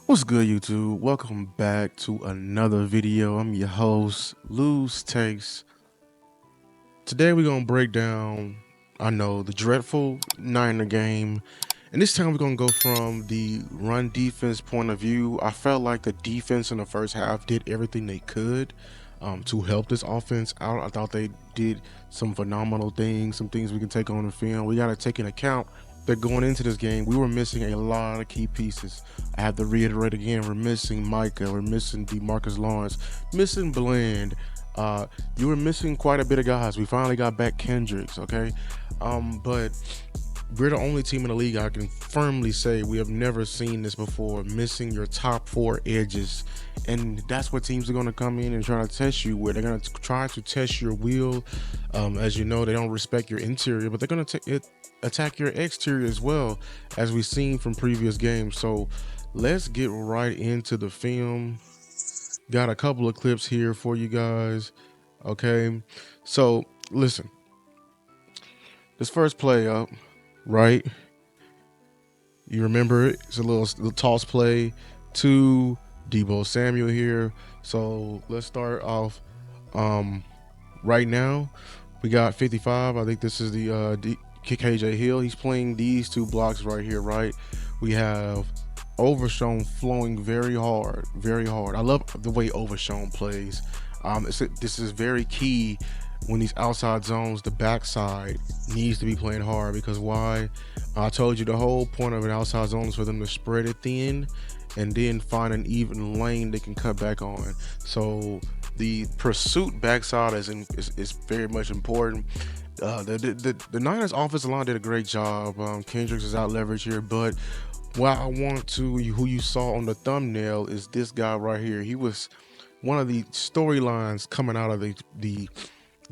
What's good, YouTube? Welcome back to another video. I'm your host, Lose Takes. Today we're gonna break down, the dreadful Niner game. And this time we're gonna go from the run defense point of view. I felt like the defense in the first half did everything they could to help this offense out. I thought they did some phenomenal things, some things we can take on the film. We gotta take into account that going into this game, we were missing a lot of key pieces. I have to reiterate again, we're missing Micah, we're missing DeMarcus Lawrence, missing Bland. You were missing quite a bit of guys. We finally got back Kendricks, okay? But we're the only team in the league I can firmly say we have never seen this before, missing your top four edges. And that's what teams are going to come in and try to test you with. They're going to try to test your will. As you know, they don't respect your interior, but they're going to attack your exterior as well, as we've seen from previous games. So let's get right into the film. Got a couple of clips here for you guys. Okay, so listen, this first play up, right? You remember it? It's a little toss play to Deebo Samuel here. So let's start off right now. We got 55. I think this is the KJ Hill. He's playing these two blocks right here, right? We have Overshown flowing very hard, very hard. I love the way Overshown plays. This is very key when these outside zones, the backside needs to be playing hard, because why? I told you the whole point of an outside zone is for them to spread it thin and then find an even lane they can cut back on. So the pursuit backside is very much important. The Niners offensive line did a great job. Kendricks is out leverage here, but what I want to, who you saw on the thumbnail, is this guy right here. He was one of the storylines coming out of the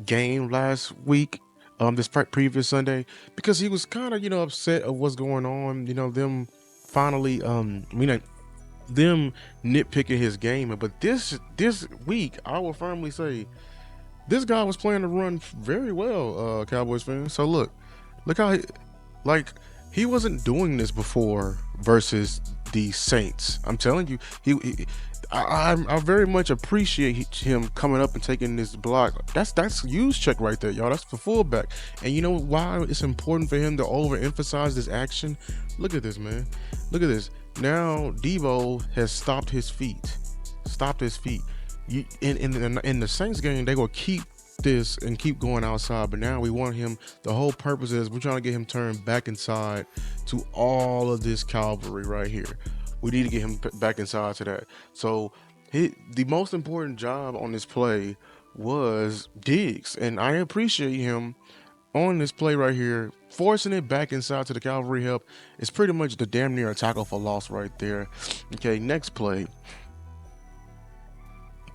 game last week, this previous Sunday, because he was kind of upset of what's going on. Them finally, them nitpicking his game. But this week, I will firmly say this guy was playing the run very well, Cowboys fans. So look how he wasn't doing this before versus the Saints. I'm telling you, I very much appreciate him coming up and taking this block. That's use check right there, y'all. That's the fullback. And you know why it's important for him to overemphasize this action? Look at this, man. Look at this. Now Deebo has stopped his feet. In the Saints game, they will keep this and keep going outside, but now we want him. The whole purpose is we're trying to get him turned back inside to all of this cavalry right here. We need to get him back inside to that. So the most important job on this play was Diggs, and I appreciate him on this play right here, forcing it back inside to the cavalry help. It's pretty much the damn near a tackle for loss right there. Okay, next play.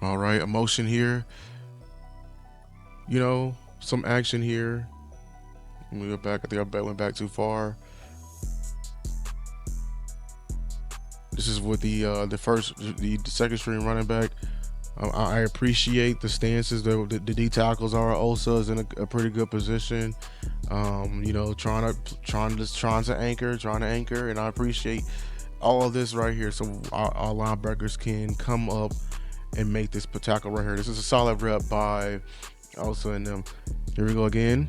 All right, emotion here. Some action here. Let me go back. I think I went back too far. This is with the second string running back. I appreciate the stances. The D tackles are also is in a pretty good position. Trying to anchor, and I appreciate all of this right here. So our linebackers can come up and make this tackle right here. This is a solid rep by also in them. Here we go again.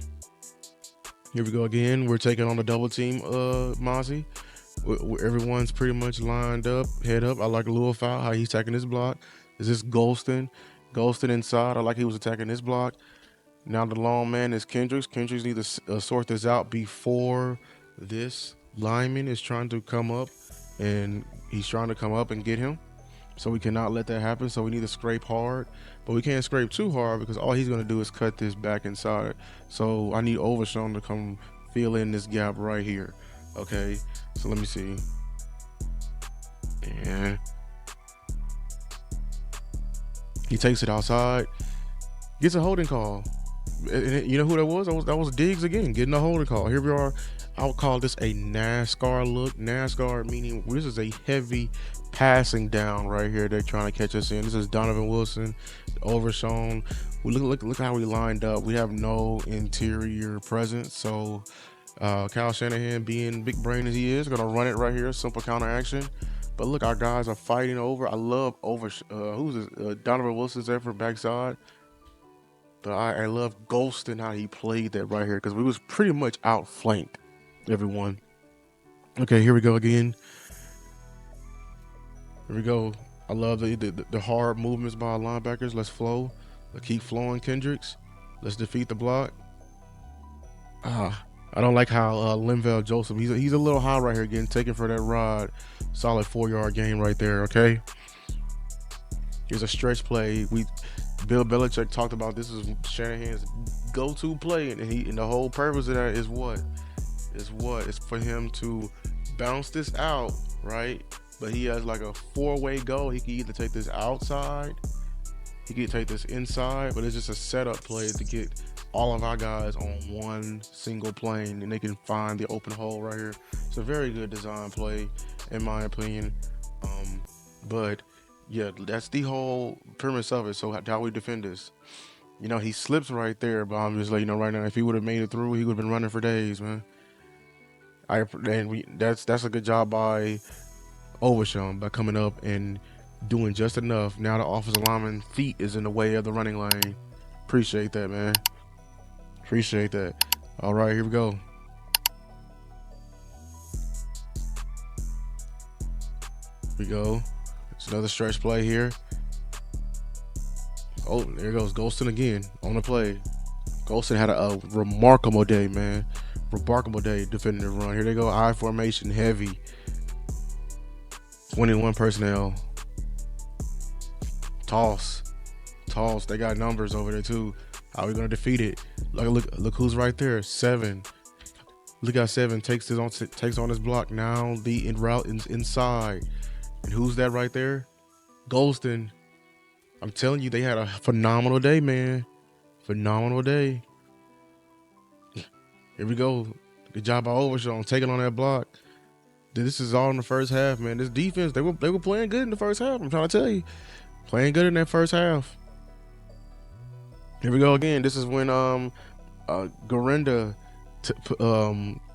We're taking on the double team, Mozzie. Everyone's pretty much lined up, head up. I like a little foul, how he's attacking this block. Is this Golston inside? I like he was attacking this block. Now the long man is Kendricks. Kendricks needs to sort this out before this lineman is trying to come up, and he's trying to come up and get him. So we cannot let that happen. So we need to scrape hard, but we can't scrape too hard because all he's going to do is cut this back inside. So I need Overshown to come fill in this gap right here. Okay, so let me see. And he takes it outside, gets a holding call. And you know who that was? That was Diggs again, getting a holding call. Here we are. I would call this a NASCAR look. NASCAR meaning this is a heavy passing down right here. They're trying to catch us in. This is Donovan Wilson, Overshown. Look how we lined up. We have no interior presence. So Kyle Shanahan, being big brain as he is, gonna run it right here. Simple counter action. But look, our guys are fighting over. I love over. Who's this? Donovan Wilson's there for backside. But I love Golston how he played that right here because we was pretty much outflanked. Everyone. Okay, here we go again. Here we go. I love the hard movements by our linebackers. Let's flow. Let's keep flowing, Kendricks. Let's defeat the block. I don't like how Linval Joseph, he's a little high right here, getting taken for that rod. Solid 4-yard gain right there, okay? Here's a stretch play. Bill Belichick talked about this is Shanahan's go-to play, and the whole purpose of that is what? It's for him to bounce this out, right? But he has like a 4-way go. He can either take this outside, he can take this inside, but it's just a setup play to get all of our guys on one single plane and they can find the open hole right here. It's a very good design play in my opinion. But yeah, that's the whole premise of it. So how we defend this? You know, he slips right there, but I'm just like, you know, right now, if he would have made it through, he would have been running for days, man. That's a good job by Overshown by coming up and doing just enough. Now the offensive lineman feet is in the way of the running lane. Appreciate that, man. Appreciate that. All right, here we go. Here we go. It's another stretch play here. Oh, there goes Golston again on the play. Golston had a remarkable day, man. Remarkable day defending the run. Here they go, I formation heavy. 21 personnel. Toss. They got numbers over there too. How are we gonna defeat it? Look who's right there. 7. Look how 7 takes on his block. Now the route inside. And who's that right there? Golston. I'm telling you, they had a phenomenal day, man. Phenomenal day. Here we go. Good job by Overshown taking on that block. This is all in the first half, man. This defense, they were playing good in the first half. I'm trying to tell you, playing good in that first half. Here we go again. This is when Garinda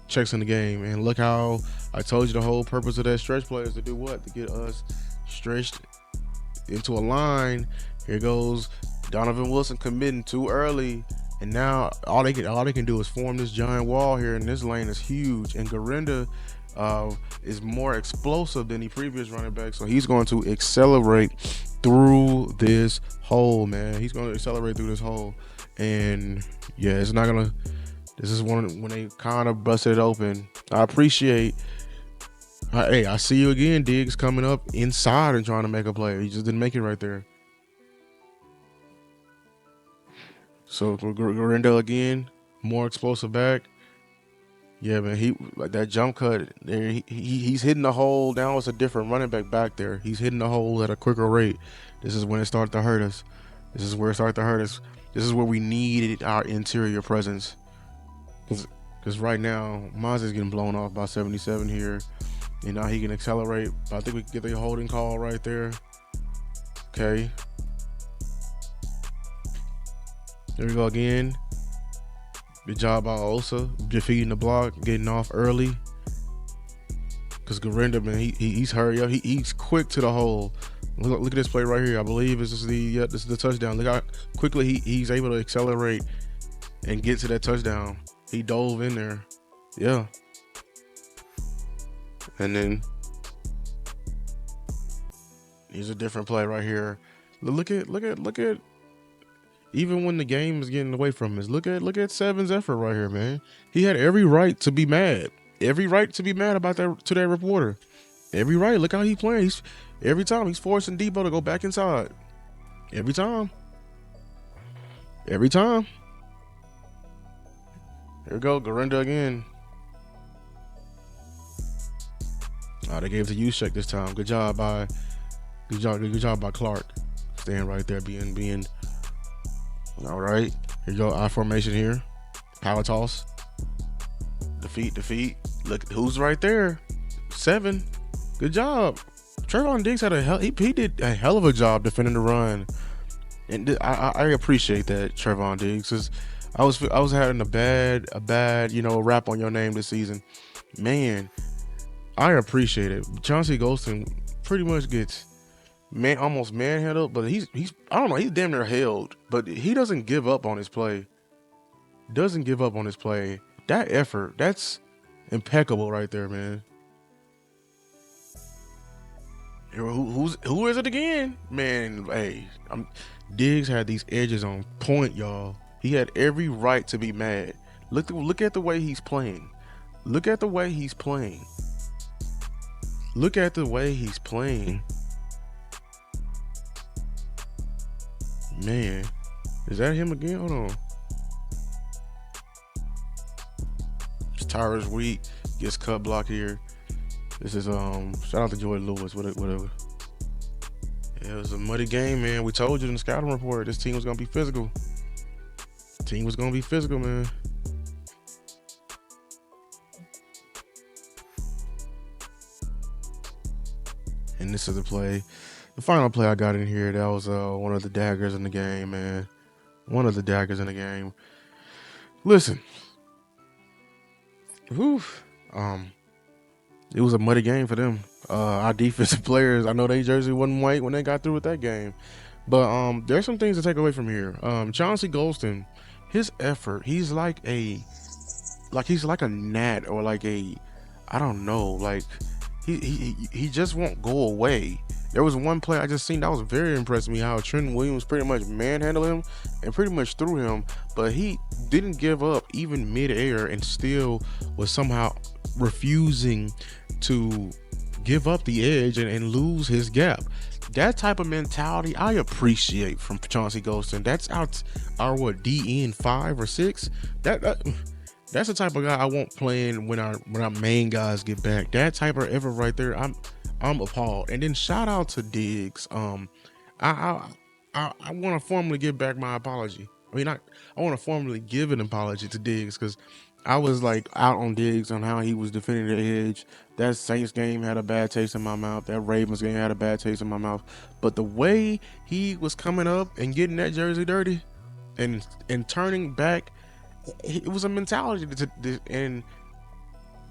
checks in the game, and look how I told you the whole purpose of that stretch play is to do what? To get us stretched into a line. Here goes Donovan Wilson committing too early, and now all they can do is form this giant wall here, and this lane is huge. And Garinda is more explosive than the previous running back, so he's going to accelerate through this hole, man. He's going to accelerate through this hole, and yeah, it's not gonna. This is when they kind of busted it open. I appreciate. Hey, I see you again, Diggs, coming up inside and trying to make a play. He just didn't make it right there. So Garinda again, more explosive back. Yeah, man, he like that jump cut there. He's hitting the hole. Now it's a different running back there. He's hitting the hole at a quicker rate. This is when it started to hurt us. This is where it started to hurt us. This is where we needed our interior presence. Because right now, Maz is getting blown off by 77 here. And now he can accelerate. I think we can get the holding call right there. Okay. There we go again. Good job by Osa defeating the block, getting off early. Because Garinda, man, he's hurry up. He's quick to the hole. Look at this play right here. I believe this is the touchdown. Look how quickly he's able to accelerate and get to that touchdown. He dove in there. Yeah. And then here's a different play right here. Look at even when the game is getting away from us, look at Seven's effort right here, man. He had every right to be mad. Every right to be mad about that to that reporter. Every right. Look how he's playing. Every time he's forcing Debo to go back inside. Every time. Every time. Here we go, Garinda again. Oh, they gave it to Juszczyk this time. Good job by Clark. Staying right there, being all right. Here you go, I formation here. Power toss. Defeat. Look who's right there. 7. Good job. Trevon Diggs he did a hell of a job defending the run, and I appreciate that, Trevon Diggs. Cause I was having a bad rap on your name this season, man. I appreciate it. Chauncey Golston pretty much gets almost manhandled, but he's I don't know, he's damn near held, but he doesn't give up on his play. Doesn't give up on his play. That effort, that's impeccable right there, man. Who is it again? Man, hey, Diggs had these edges on point, y'all. He had every right to be mad. Look at the way he's playing. Look at the way he's playing. Look at the way he's playing. Man, is that him again? Hold on. It's Tyrus Wheat gets cut block here. This is shout out to Joy Lewis, whatever. Yeah, it was a muddy game, man. We told you in the scouting report this team was gonna be physical. The team was gonna be physical, man. And this is the play. The final play I got in here, that was one of the daggers in the game, man. One of the daggers in the game. Listen. Whew. It was a muddy game for them. Our defensive players, I know they jersey wasn't white when they got through with that game. But there's some things to take away from here. Chauncey Golston, his effort, he's like a gnat, or like a, I don't know, like he just won't go away. There was one play I just seen that was very impressed me, how Trent Williams pretty much manhandled him and pretty much threw him, but he didn't give up even mid-air and still was somehow refusing to give up the edge and lose his gap. That type of mentality I appreciate from Chauncey Golston. That's our what, DN 5 or 6? That's the type of guy I want playing when our main guys get back. That type of effort right there, I'm appalled. And then shout out to Diggs. I want to formally give back my apology. I mean, I want to formally give an apology to Diggs, because I was like out on Diggs on how he was defending the edge. That Saints game had a bad taste in my mouth. That Ravens game had a bad taste in my mouth. But the way he was coming up and getting that jersey dirty and turning back, it was a mentality and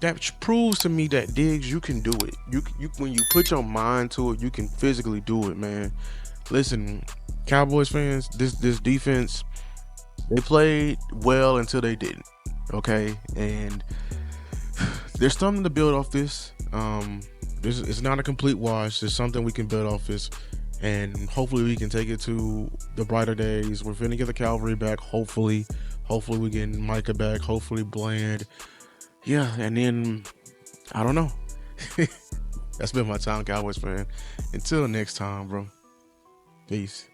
that proves to me that, Diggs, you can do it. You when you put your mind to it, you can physically do it, man. Listen, Cowboys fans, this defense, they played well until they didn't. Okay, and there's something to build off this. It's not a complete wash. There's something we can build off this, and hopefully we can take it to the brighter days. We're finna get the cavalry back. Hopefully we get Micah back. Hopefully Bland. Yeah, and then I don't know. That's been my time, Cowboys fan. Until next time, bro. Peace.